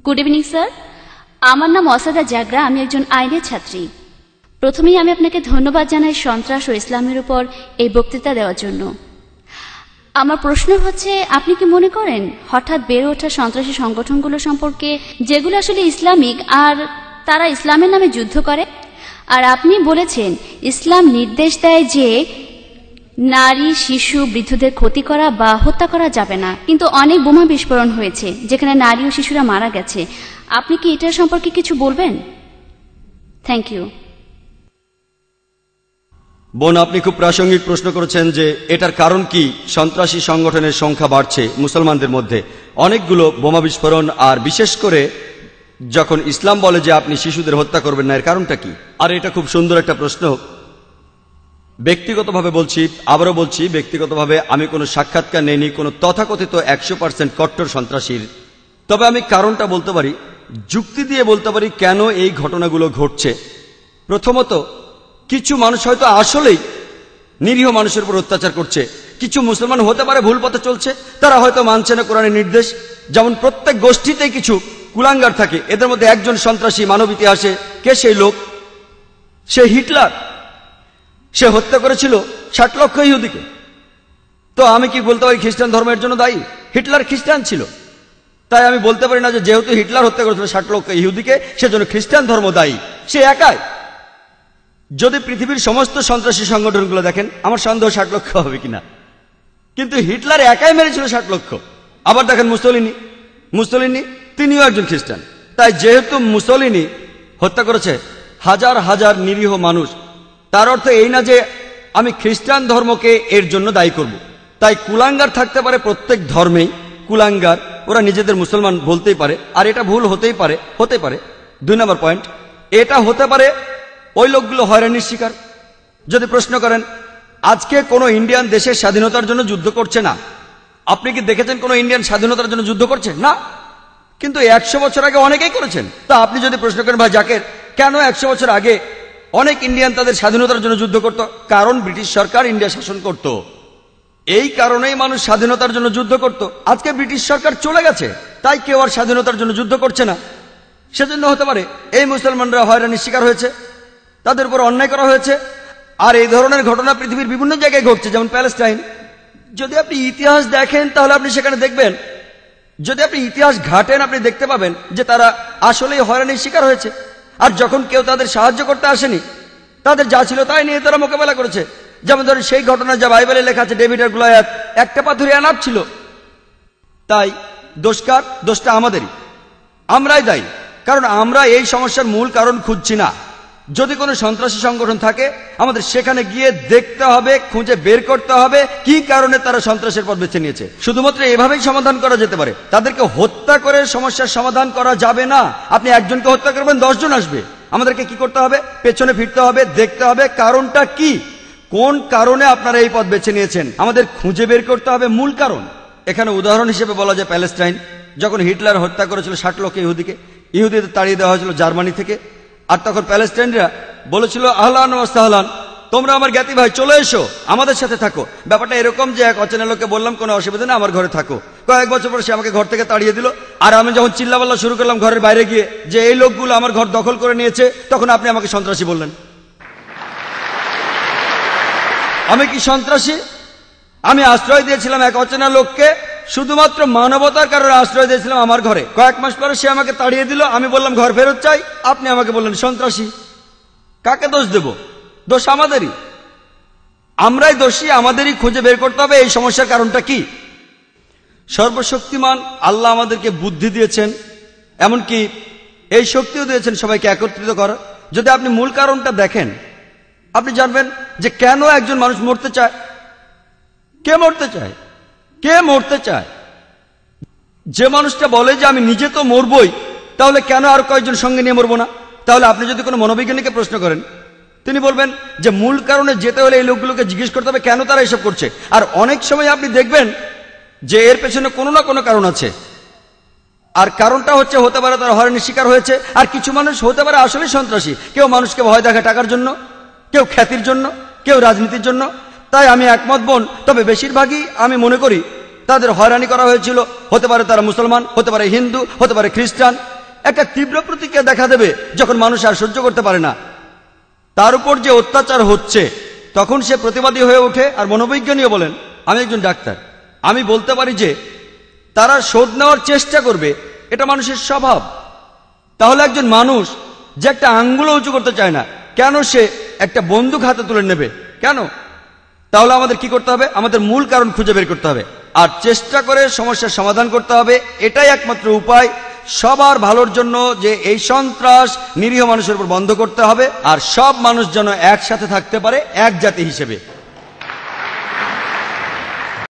Good evening sir, আমার নাম অসাদা জাগরা, আমি একজন আইনের ছাত্রী। প্রথমেই আমি আপনাকে ধন্যবাদ জানাই সন্ত্রাস ও ইসলামের উপর এই বক্তৃতা দেওয়ার জন্য। আমার প্রশ্ন হচ্ছে, আপনি কি মনে করেন হঠাৎ বেড়ে ওঠা সন্ত্রাসী সংগঠনগুলো সম্পর্কে, যেগুলো আসলে ইসলামিক আর তারা ইসলামের নামে যুদ্ধ করে? আর আপনি বলেছেন ইসলাম নির্দেশ দেয় যে নারী, শিশু, বৃদ্ধদের ক্ষতি করা বা হত্যা করা যাবে না, কিন্তু অনেক বোমা বিস্ফোরণ হয়েছে যেখানে নারী ও শিশুরা মারা গেছে। আপনি কি এটার সম্পর্কে কিছু বলবেন? Thank you. বোন, আপনি খুব প্রাসঙ্গিক প্রশ্ন করেছেন যে এটার কারণ কি সন্ত্রাসী সংগঠনের সংখ্যা বাড়ছে মুসলমানদের মধ্যে। অনেকগুলো বোমা বিস্ফোরণ, আর বিশেষ করে যখন ইসলাম বলে যে আপনি শিশুদের হত্যা করবেন না, এর কারণটা কি? আর এটা খুব সুন্দর একটা প্রশ্ন। ব্যক্তিগতভাবে বলছি, আবারও বলছি, ব্যক্তিগতভাবে আমি কোনো সাক্ষাৎকার নেইনি কোনো তথাকথিত 100% কট্টর সন্ত্রাসীর। তবে আমি কারণটা বলতে পারি, যুক্তি দিয়ে বলতে পারি কেন এই ঘটনাগুলো ঘটছে। প্রথমত, কিছু মানুষ হয়তো আসলেই নিরীহ মানুষের উপর অত্যাচার করছে। কিছু মুসলমান হতে পারে ভুল পথে চলছে, তারা হয়তো মানছে না কোরআনের নির্দেশ। যেমন প্রত্যেক গোষ্ঠীতেই কিছু কুলাঙ্গার থাকে, এদের মধ্যে একজন সন্ত্রাসী মানব ইতিহাসে। কে সেই লোক? সে হিটলার। সে হত্যা করেছিল 60 লক্ষ ইহুদিকে। তো আমি কি বলতে পারি খ্রিস্টান ধর্মের জন্য দায়ী? হিটলার খ্রিস্টান ছিল, তাই আমি বলতে পারি না যে যেহেতু হিটলার হত্যা করেছিল 60 লক্ষ ইহুদিকে, সেজন্য খ্রিস্টান ধর্ম দায়ী। সে একাই। যদি পৃথিবীর সমস্ত সন্ত্রাসী সংগঠনগুলো দেখেন, আমার সন্দেহ 60 লক্ষ হবে কিনা, কিন্তু হিটলার একাই মেরেছিল 60 লক্ষ। আবার দেখেন মুসলিনি তিনিও একজন খ্রিস্টান। তাই যেহেতু মুসলিনি হত্যা করেছে হাজার হাজার নিরীহ মানুষ, তার অর্থ এই না যে আমি খ্রিস্টান ধর্মকে এর জন্য দায়ী করব। তাই কুলাঙ্গার থাকতে পারে প্রত্যেক ধর্মেই। কুলাঙ্গার ওরা নিজেদের মুসলমান বলতেই পারে, আর এটা ভুল হতে পারে। 2 নম্বর পয়েন্ট, এটা হতে পারে ওই লোকগুলো হয়রানির শিকার। যদি প্রশ্ন করেন আজকে কোনো ইন্ডিয়ান দেশের স্বাধীনতার জন্য যুদ্ধ করছে না, আপনি কি দেখেছেন কোনো ইন্ডিয়ান স্বাধীনতার জন্য যুদ্ধ করছে? না। কিন্তু 100 বছর আগে অনেকেই করেছেন। তা আপনি যদি প্রশ্ন করেন ভাই জাকের, কেন 100 বছর আগে অনেক ইন্ডিয়ান তাদের স্বাধীনতার জন্য যুদ্ধ করত? কারণ ব্রিটিশ সরকার ইন্ডিয়া শাসন করত। এই কারণেই মানুষ স্বাধীনতার জন্য যুদ্ধ করত। আজকে ব্রিটিশ সরকার চলে গেছে, তাই কেউ আর স্বাধীনতার জন্য যুদ্ধ করছে না। সেজন্য হতে পারে এই মুসলমানরা হয়রানির শিকার হয়েছে, তাদের উপর অন্যায় করা হয়েছে। আর এই ধরনের ঘটনা পৃথিবীর বিভিন্ন জায়গায় ঘটছে, যেমন প্যালেস্টাইন। যদি আপনি ইতিহাস দেখেন তাহলে আপনি সেখানে দেখবেন, যদি আপনি ইতিহাস ঘাটেন আপনি দেখতে পাবেন যে তারা আসলেই হয়রানির শিকার হয়েছে। আর যখন কেউ তাদের সাহায্য করতে আসেনি, তাদের যা ছিল তাই নিয়ে তারা মোকাবেলা করেছে। যেমন ধরেন সেই ঘটনা যা বাইবেলে লেখা আছে, ডেভিড আর গোলিয়াথ একটা পাথরে আনাপ ছিল। তাই দোষকার? দোষটা আমাদেরই, আমরাই দায়ী, কারণ আমরা এই সমস্যার মূল কারণ খুঁজছি না। যদি কোনো সন্ত্রাসী সংগঠন থাকে, আমাদের সেখানে গিয়ে দেখতে হবে, খুঁজে বের করতে হবে কি কারণে তারা সন্ত্রাসের পথ বেছে নিয়েছে। শুধুমাত্র এভাবেই সমাধান করা যেতে পারে। তাদেরকে হত্যা করে সমস্যার সমাধান করা যাবে না। আপনি একজনকে হত্যা করবেন, 10 জন আসবে। আমাদেরকে কি করতে হবে? পেছনে ফিরতে হবে, দেখতে হবে কারণটা কি, কোন কারণে আপনারা এই পথ বেছে নিয়েছেন। আমাদের খুঁজে বের করতে হবে মূল কারণ। এখানে উদাহরণ হিসেবে বলা যায় প্যালেস্টাইন। যখন হিটলার হত্যা করেছিল 60 লক্ষ ইহুদিকে, ইহুদিদের তাড়িয়ে দেওয়া হয়েছিল জার্মানি থেকে। আর তখন প্যালেস্টাইনরা বলেছিল আহলান ওয়া সাহলান, তোমরা আমার জ্ঞাতি ভাই, চলে এসো, আমাদের সাথে থাকো। ব্যাপারটা এরকম যে এক অচেনা লোককে বললাম কোনো অসুবিধা না, আমার ঘরে থাকো। কয়েক বছর পর সে আমাকে ঘর থেকে তাড়িয়ে দিল। আর আমি যখন চিল্লাপাল্লা শুরু করলাম ঘরের বাইরে গিয়ে যে এই লোকগুলো আমার ঘর দখল করে নিয়েছে, তখন আপনি আমাকে সন্ত্রাসী বললেন। আমি কি সন্ত্রাসী? আমি আশ্রয় দিয়েছিলাম এক অচেনা লোককে, শুধুমাত্র মানবতার কারণে আশ্রয় দিয়েছিলাম আমার ঘরে। কয়েক মাস পরে সে আমাকে তাড়িয়ে দিল, আমি বললাম ঘর ফেরত চাই, আপনি আমাকে বললেন সন্ত্রাসী। কাকে দোষ দেব? দোষ আমাদেরই, আমরাই দোষী। আমাদেরই খুঁজে বের করতে হবে এই সমস্যার কারণটা কি। সর্বশক্তিমান আল্লাহ আমাদেরকে বুদ্ধি দিয়েছেন, এমনকি এই শক্তিও দিয়েছেন সবাইকে একত্রিত করার। যদি আপনি মূল কারণটা দেখেন, আপনি জানবেন যে কেন একজন মানুষ মরতে চায়। কে মরতে চায়? কে মরতে চায়? যে মানুষটা বলে যে আমি নিজে তো মরবই, তাহলে কেন আর কয়েকজন সঙ্গে নিয়ে মরবো না? তাহলে আপনি যদি কোনো মনোবিজ্ঞানীকে প্রশ্ন করেন, তিনি বলবেন যে মূল কারণে যেতে হলে এই লোকগুলোকে জিজ্ঞেস করতে হবে কেন তারা এসব করছে। আর অনেক সময় আপনি দেখবেন যে এর পেছনে কোনো না কোনো কারণ আছে। আর কারণটা হতে পারে তারা হয়রানির শিকার হয়েছে। আর কিছু মানুষ হতে পারে আসলে সন্ত্রাসী। কেউ মানুষকে ভয় দেখায় টাকার জন্য, কেউ খ্যাতির জন্য, কেউ রাজনীতির জন্য। তাই আমি একমত বোন, তবে বেশিরভাগই আমি মনে করি তাদের হয়রানি করা হয়েছিল। হতে পারে তারা মুসলমান, হতে পারে হিন্দু, হতে পারে খ্রিস্টান। একটা তীব্র প্রতিক্রিয়া দেখা দেবে যখন মানুষ আর সহ্য করতে পারে না। তার উপর যে অত্যাচার হচ্ছে তখন সে প্রতিবাদী হয়ে ওঠে। আর মনোবৈজ্ঞানিক বলেন, আমি একজন ডাক্তার, আমি বলতে পারি যে তারা শোধ নেওয়ার চেষ্টা করবে, এটা মানুষের স্বভাব। তাহলে একজন মানুষ যে একটা আঙ্গুলও উঁচু করতে চায় না, কেন সে একটা বন্দুক হাতে তুলে নেবে? কেন? তাহলে আমাদের কি করতে হবে? আমাদের মূল কারণ খুঁজে বের করতে হবে আর চেষ্টা করে সমস্যার সমাধান করতে হবে। এটাই একমাত্র উপায় সবার ভালোর জন্য, যে এই সন্ত্রাস নিরীহ মানুষের উপর বন্ধ করতে হবে আর সব মানুষ যেন একসাথে থাকতে পারে এক জাতি হিসেবে।